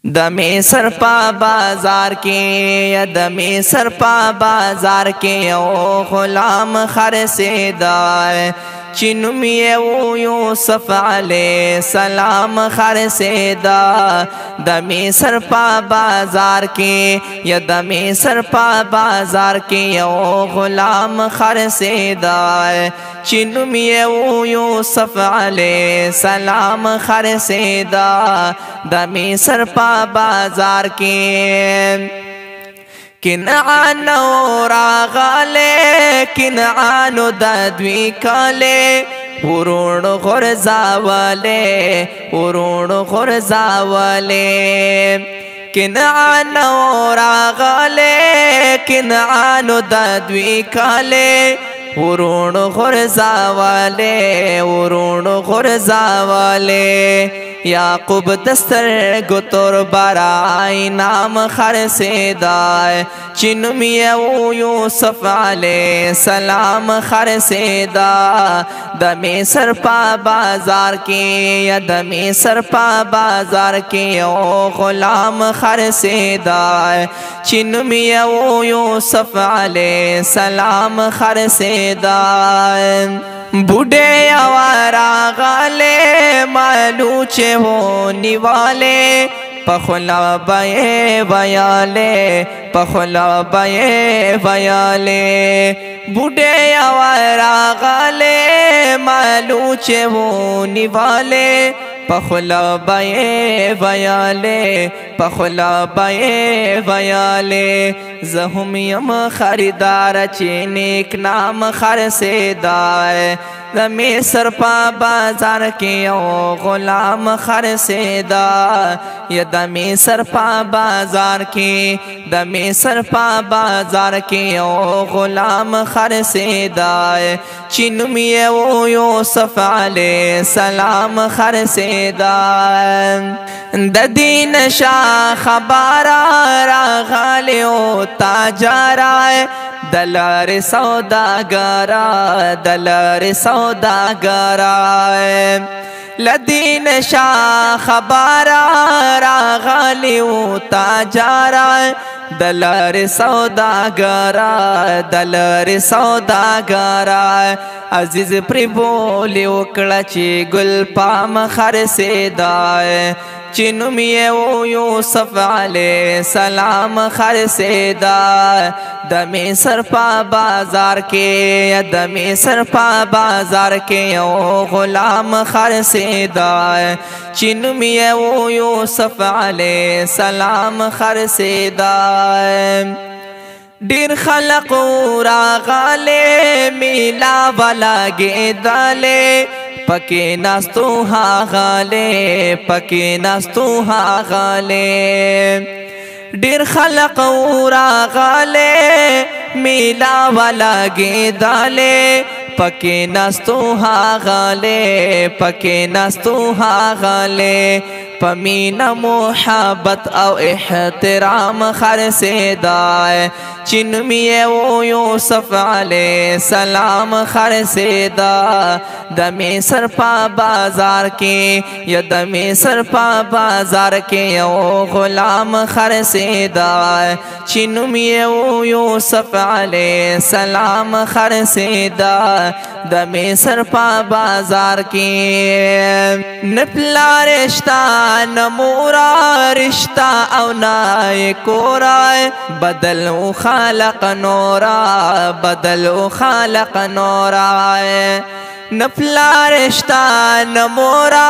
د مصر په بازار کې د مصر په بازار کې یو غلام خرڅېدا چې نوم یې و یوسف علیه السلام خرڅېدا د مصر په بازار کې د مصر په بازار کې یو غلام خرڅېدا چې نوم یې و یوسف علیه السلام خرڅېدا د مصر په بازار کې کنعان راغله کنعان د دوی کله ورون غرزاوله کنعان راغله کنعان د دوی کله ورون غرزاوله یعقوب دستر گتر برای نام خرڅېدا چې نوم یې و یوسف علیه السلام خرڅېدا د مصر په بازار کې د مصر په بازار کې یو غلام خرڅېدا چې نوم یې و یوسف علیه السلام خرڅېدا بوډے راغلے مالو چه ہو نیوالے پخلا بائے ویالے پخلا بائے ویالے بوډے راغلے مالو چه ہو نیوالے پخلا بائے ویالے پخلا بائے ویالے زہم یم خریدار چی نیک نام خرڅېدا د مصر په بازار کې یو غلام خرڅېدا د مصر په بازار کې د مصر په بازار کې یو غلام خرڅېدا چې نوم یې و یوسف علیه السلام خرڅېدا د دین شاه خبره راغلی او تاجره دلار سوداګرا لدین شاه خبره راغلی او تاجره دلار سوداګرا عزیز پری بولی وکړه چې ګل پام خرڅېدا چې نوم یې و یوسف علیه السلام خرڅېدا د مصر په بازار کې د مصر په بازار کې یو غلام خرڅېدا چې نوم یې و یوسف علیه السلام خرڅېدا ډیر خلق راغله میلا ولګېدلې پکې ناستو هاغله ډیر خلق راغله میلا ولګېدلې پکې ناستو هاغله پمینا محبت او احترام خرڅېدا چې نوم یې و یوسف علیه السلام خرڅېدا د مصر په بازار کې د مصر په بازار کې یو غلام خرڅېدا چې نوم یې و یوسف علیه السلام خرڅېدا د مصر په بازار کې نپلا رشتہ نمورا رشتہ او نائے کورا بدل خالق نورا نپلا رشتہ نمورا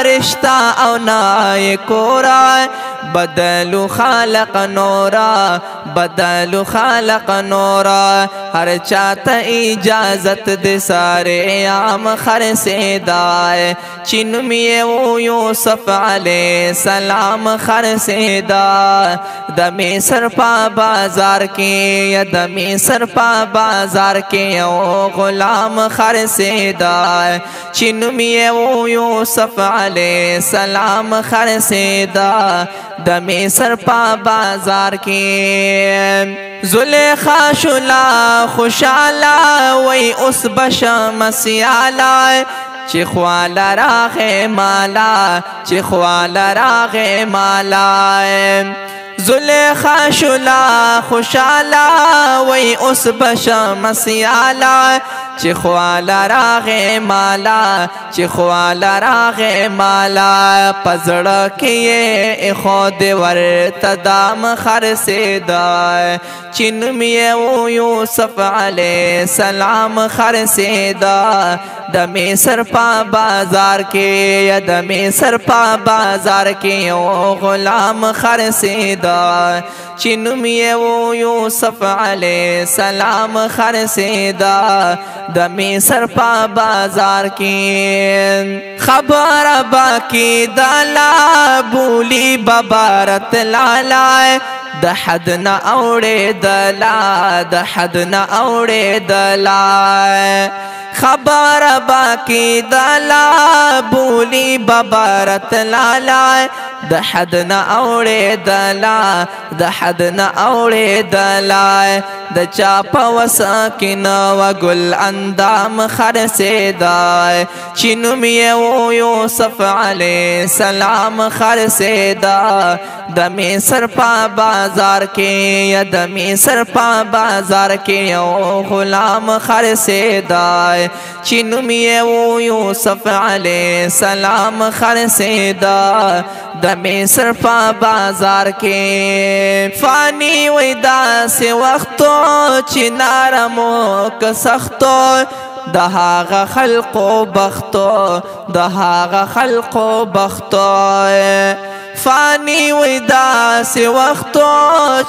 رشتہ او نائے کورا بدل خالق نورا ہر چاہتا اجازت دے سارے عام خرڅېدا چې نوم یې و یوسف علیه السلام خرڅېدا د مصر په بازار کې د مصر په بازار کې یو غلام خرڅېدا چې نوم یې و یوسف علیه السلام خرڅېدا د مصر په بازار کې زلیخا شلا خوشالا وی اس بشم سیالا چې خوال راغې مالا چې خوال راغې مالا زلیخا شلا خوشالا وی اس بشم سیالا چې خوال راغې مالا چې خوال راغې مالا پزړه کې خود ورته دام خرڅېدا چې نوم یې یوسف علیه السلام خرڅېدا د مصر په بازار کې د مصر په بازار کې یو غلام خرڅېدا چې نوم یې یوسف علیه السلام خرڅېدا د مصر په بازار کې خبر باقی دالا بولی ببارت لالا د حد نه اورېدلا د حد نه اورېدلا خبر باقی دالا بولی ببارت لالا د حد نه اورېدلا د حد نه اورېدلا د چا په وسه کې نه وه ګل اندام خرڅېدا چې نوم یې یوسف علیه السلام خرڅېدا د مصر په بازار کې د مصر په بازار کې یو غلام خرڅېدا چې نوم یې یوسف علیه السلام خرڅېدا د مصر په بازار کې فانی وی داسې وختو چې نرمو که سختو د هغه خلقو بختو د هغه خلقو بختو فانی وی داسې وختو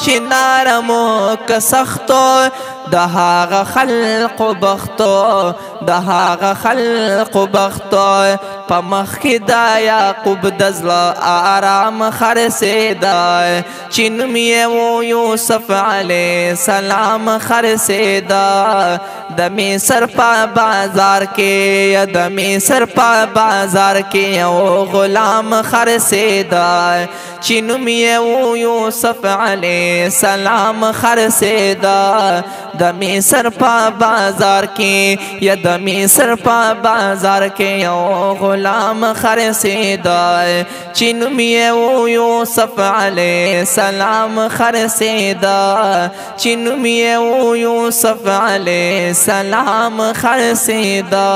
چې نرمو که سختو د هغه خلقو بختو د هغه خلقو بختو په مخ کې د یعقوب د زړه آرام خرڅېدا چې نوم یې یوسف علیه السلام خرڅېدا د مصر په بازار کې د مصر په بازار کې یو غلام خرڅېدا چې نوم یې یوسف علیه السلام خرڅېدا د مصر په بازار کې یا د مصر په بازار کې یو غلام خرڅېدا چې نوم یې یوسف علیه السلام خرڅېدا چې نوم یې یوسف علیه السلام خرڅېدا